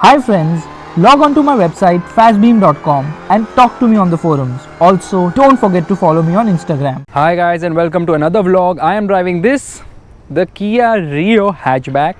Hi friends, log on to my website fastbeam.com and talk to me on the forums. Also, don't forget to follow me on Instagram. Hi guys and welcome to another vlog. I am driving the Kia Rio hatchback,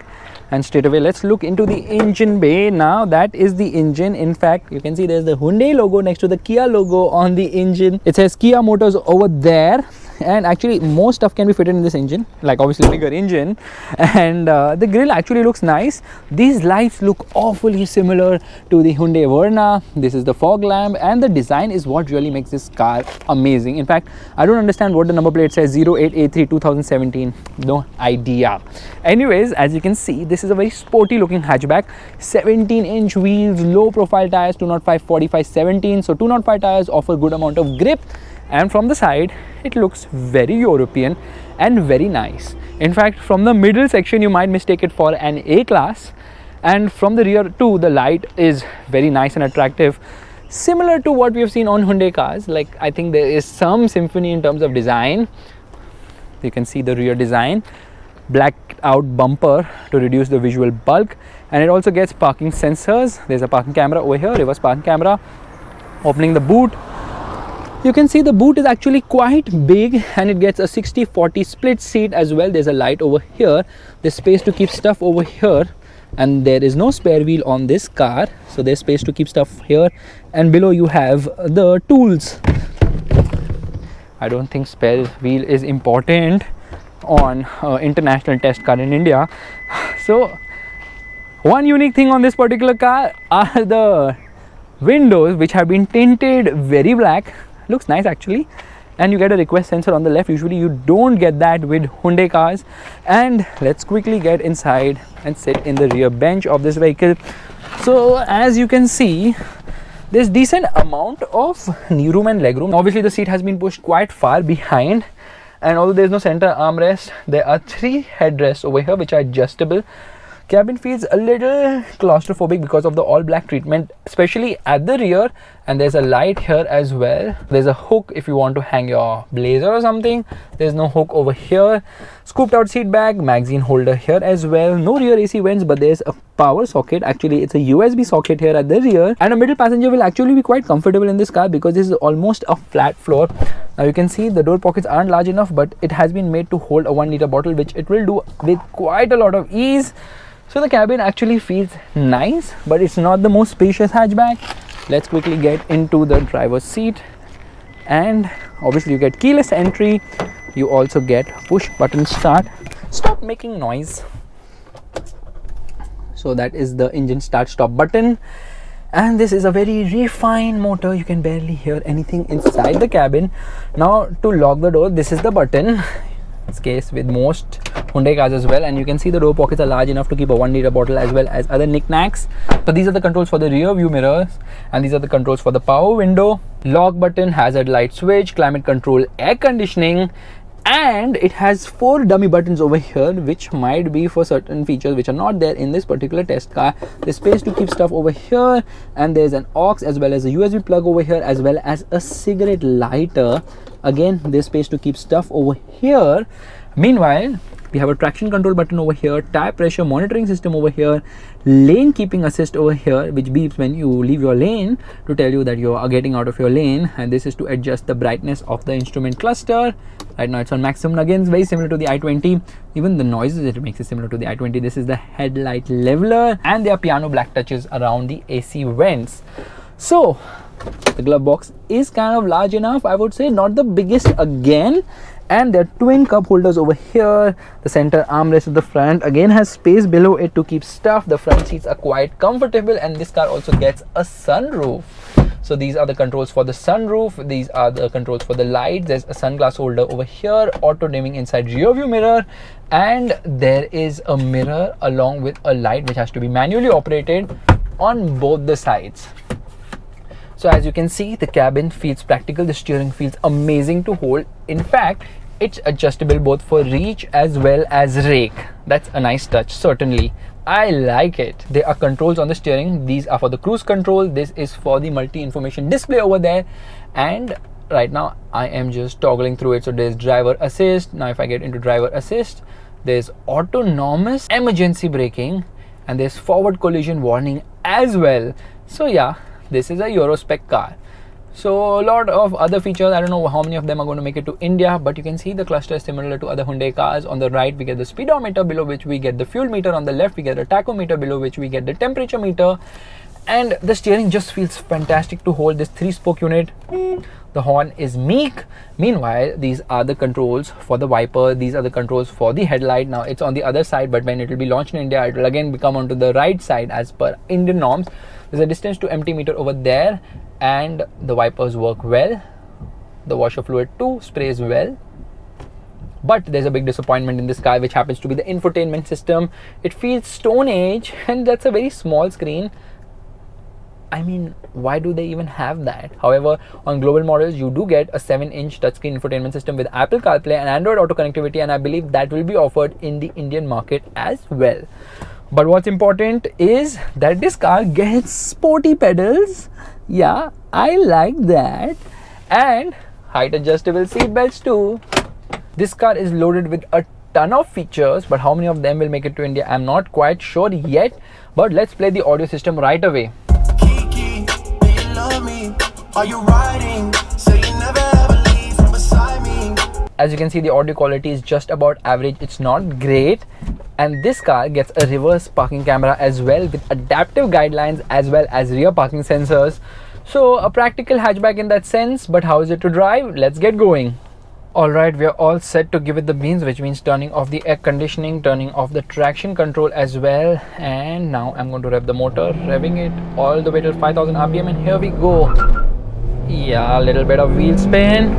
and straight away let's look into the engine bay. Now that is the engine. In fact, you can see there's the Hyundai logo next to the Kia logo on the engine. It says Kia Motors over there, and actually most stuff can be fitted in this engine, like obviously bigger engine. And the grille actually looks nice. These lights look awfully similar to the Hyundai Verna. This is the fog lamp, and the design is what really makes this car amazing. In fact, I don't understand what the number plate says, 08A3 2017. No idea. Anyways, as you can see, this is a very sporty looking hatchback. 17-inch wheels, low profile tires, 205 45 17. So 205 tires offer good amount of grip, and from the side it looks very European and very nice. In fact, from the middle section you might mistake it for an A-class, and from the rear too the light is very nice and attractive, similar to what we have seen on Hyundai cars. Like, I think there is some symphony in terms of design. You can see the rear design, blacked out bumper to reduce the visual bulk, and it also gets parking sensors. There's a parking camera over here, reverse parking camera. Opening the boot, you can see the boot is actually quite big, and it gets a 60-40 split seat as well. There's a light over here, there's space to keep stuff over here, and there is no spare wheel on this car, so there's space to keep stuff here. And below you have the tools. I don't think spare wheel is important on international test car in India. So one unique thing on this particular car are the windows, which have been tinted very black. Looks nice actually. And you get a request sensor on the left. Usually you don't get that with Hyundai cars. And let's quickly get inside and sit in the rear bench of this vehicle. So as you can see, there's decent amount of knee room and leg room. Obviously the seat has been pushed quite far behind, and although there's no center armrest, there are 3 headrests over here which are adjustable. Cabin feels a little claustrophobic because of the all black treatment, especially at the rear. And there's a light here as well. There's a hook if you want to hang your blazer or something. There's no hook over here. Scooped out seat bag, magazine holder here as well. No rear AC vents, but there's a power socket. Actually, it's a USB socket here at the rear. And a middle passenger will actually be quite comfortable in this car because this is almost a flat floor. Now you can see the door pockets aren't large enough, but it has been made to hold a 1-liter bottle, which it will do with quite a lot of ease. So the cabin actually feels nice, but it's not the most spacious hatchback. Let's quickly get into the driver's seat, and obviously you get keyless entry. You also get push button start. Stop making noise. So that is the engine start stop button, and this is a very refined motor. You can barely hear anything inside the cabin. Now to lock the door, this is the button. It's case with most Hyundai cars as well, and you can see the door pockets are large enough to keep a 1-liter bottle as well as other knickknacks. So these are the controls for the rear view mirrors, and these are the controls for the power window, lock button, hazard light switch, climate control, air conditioning, and it has 4 dummy buttons over here, which might be for certain features which are not there in this particular test car. There's space to keep stuff over here, and there's an aux as well as a USB plug over here, as well as a cigarette lighter. Again, there's space to keep stuff over here. Meanwhile, we have a traction control button over here, tire pressure monitoring system over here, lane keeping assist over here, which beeps when you leave your lane to tell you that you are getting out of your lane. And this is to adjust the brightness of the instrument cluster. Right now it's on maximum. Again, very similar to the i20. Even the noises it makes it similar to the i20. This is the headlight leveler, and there are piano black touches around the AC vents. So the glove box is kind of large enough, I would say, not the biggest again. And there are twin cup holders over here. The center armrest at the front again has space below it to keep stuff. The front seats are quite comfortable, and this car also gets a sunroof. So these are the controls for the sunroof. These are the controls for the lights. There's a sunglass holder over here, auto dimming inside rear view mirror, and there is a mirror along with a light which has to be manually operated on both the sides. So as you can see, the cabin feels practical. The steering feels amazing to hold. In fact, it's adjustable both for reach as well as rake. That's a nice touch, certainly. I like it. There are controls on the steering. These are for the cruise control. This is for the multi-information display over there. And right now I am just toggling through it. So there's driver assist. Now if I get into driver assist, there's autonomous emergency braking, and there's forward collision warning as well. So yeah, this is a Euro spec car. So a lot of other features, I don't know how many of them are going to make it to India, but you can see the cluster is similar to other Hyundai cars. On the right we get the speedometer, below which we get the fuel meter. On the left we get a tachometer, below which we get the temperature meter. And the steering just feels fantastic to hold. This 3-spoke unit. The horn is meek. Meanwhile, these are the controls for the wiper. These are the controls for the headlight. Now it's on the other side, but when it will be launched in India, it will again become onto the right side as per Indian norms. There's a distance to empty meter over there, and the wipers work well. The washer fluid too sprays well. But there's a big disappointment in this car, which happens to be the infotainment system. It feels Stone Age, and that's a very small screen. I mean, why do they even have that? However, on global models, you do get a 7-inch touchscreen infotainment system with Apple CarPlay and Android Auto connectivity, and I believe that will be offered in the Indian market as well. But what's important is that this car gets sporty pedals. Yeah, I like that. And height adjustable seat belts too. This car is loaded with a ton of features, but how many of them will make it to India, I'm not quite sure yet. But let's play the audio system right away. Are you riding? Say you never ever leave from beside me. As you can see, the audio quality is just about average. It's not great. And this car gets a reverse parking camera as well, with adaptive guidelines as well as rear parking sensors. So a practical hatchback in that sense, but how is it to drive? Let's get going. Alright, we are all set to give it the beans, which means turning off the air conditioning, turning off the traction control as well. And now I'm going to rev the motor, revving it all the way till 5000 RPM, and here we go. Yeah, a little bit of wheel spin,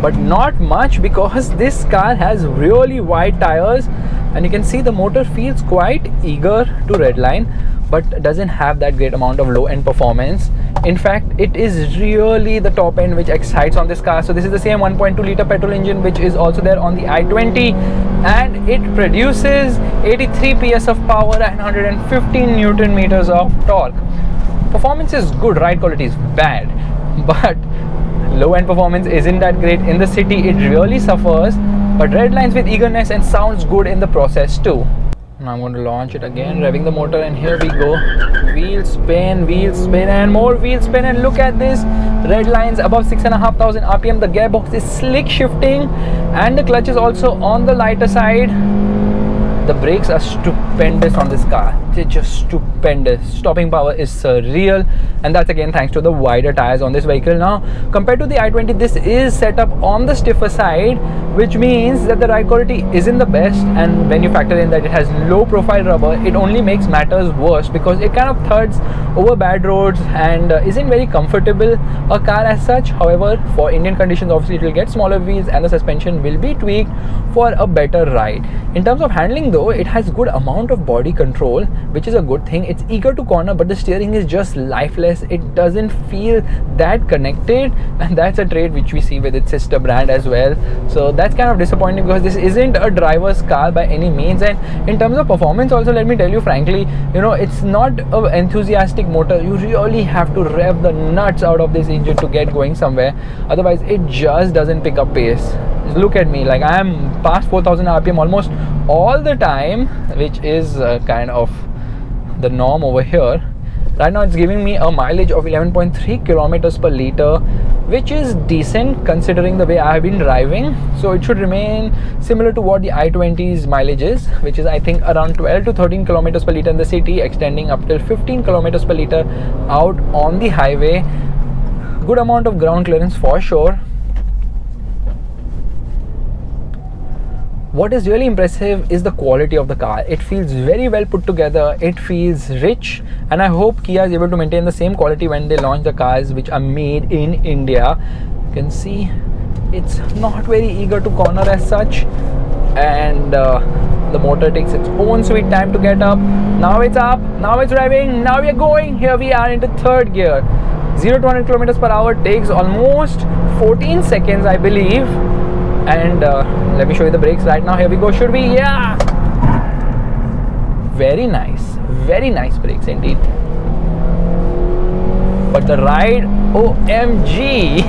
but not much because this car has really wide tires, and you can see the motor feels quite eager to redline, but doesn't have that great amount of low-end performance. In fact, it is really the top end which excites on this car. So this is the same 1.2 liter petrol engine which is also there on the i20, and it produces 83 PS of power and 115 Newton meters of torque. Performance is good, ride quality is bad, but low-end performance isn't that great. In the city it really suffers, but red lines with eagerness and sounds good in the process too. Now I'm going to launch it again, revving the motor, and here we go. Wheel spin and more wheel spin, and look at this, red lines above 6,500 RPM. The gearbox is slick shifting and the clutch is also on the lighter side. The brakes are stupendous on this car. They're just stupendous. Stopping power is surreal, and that's again thanks to the wider tires on this vehicle. Now compared to the i20, this is set up on the stiffer side, which means that the ride quality isn't the best, and when you factor in that it has low profile rubber, it only makes matters worse because it kind of thuds over bad roads and isn't very comfortable a car as such. However, for Indian conditions, obviously it will get smaller wheels and the suspension will be tweaked for a better ride. In terms of handling though, it has good amount of body control, which is a good thing. It's eager to corner, but the steering is just lifeless. It doesn't feel that connected, and that's a trait which we see with its sister brand as well. So that's kind of disappointing because this isn't a driver's car by any means. And in terms of performance also, let me tell you frankly, it's not an enthusiastic motor. You really have to rev the nuts out of this engine to get going somewhere, otherwise it just doesn't pick up pace. Just look at me, like I am past 4000 RPM almost all the time, which is kind of the norm over here. Right now it's giving me a mileage of 11.3 kilometers per liter, which is decent considering the way I have been driving. So it should remain similar to what the i20's mileage is, which is I think around 12 to 13 kilometers per liter in the city, extending up till 15 kilometers per liter out on the highway. Good amount of ground clearance for sure. What is really impressive is the quality of the car. It feels very well put together, it feels rich, and I hope Kia is able to maintain the same quality when they launch the cars which are made in India. You can see it's not very eager to corner as such, and the motor takes its own sweet time to get up. Now it's up, now it's revving, now we are going. Here we are into third gear. 0 to 100 kilometers per hour takes almost 14 seconds, I believe. And let me show you the brakes right now. Here we go. Should we? Yeah, very nice brakes indeed. But the ride, OMG.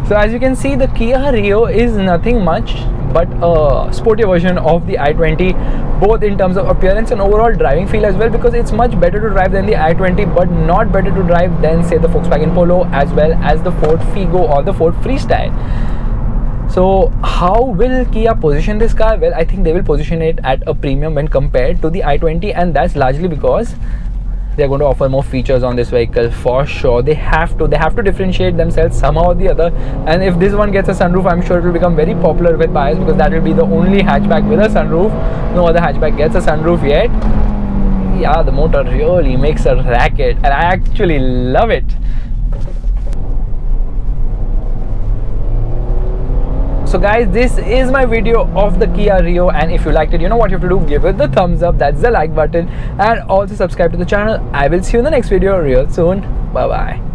So as you can see, the Kia Rio is nothing much, but a sporty version of the i20, both in terms of appearance and overall driving feel as well, because it's much better to drive than the i20, but not better to drive than say the Volkswagen Polo as well as the Ford Figo or the Ford Freestyle. So how will Kia position this car? Well, I think they will position it at a premium when compared to the i20, and that's largely because they're going to offer more features on this vehicle for sure. They have to differentiate themselves somehow or the other, and if this one gets a sunroof, I'm sure it will become very popular with buyers, because that will be the only hatchback with a sunroof. No other hatchback gets a sunroof yet. Yeah, the motor really makes a racket, and I actually love it. So guys, this is my video of the Kia Rio, and if you liked it, you know what you have to do, give it the thumbs up, that's the like button, and also subscribe to the channel. I will see you in the next video real soon. Bye bye.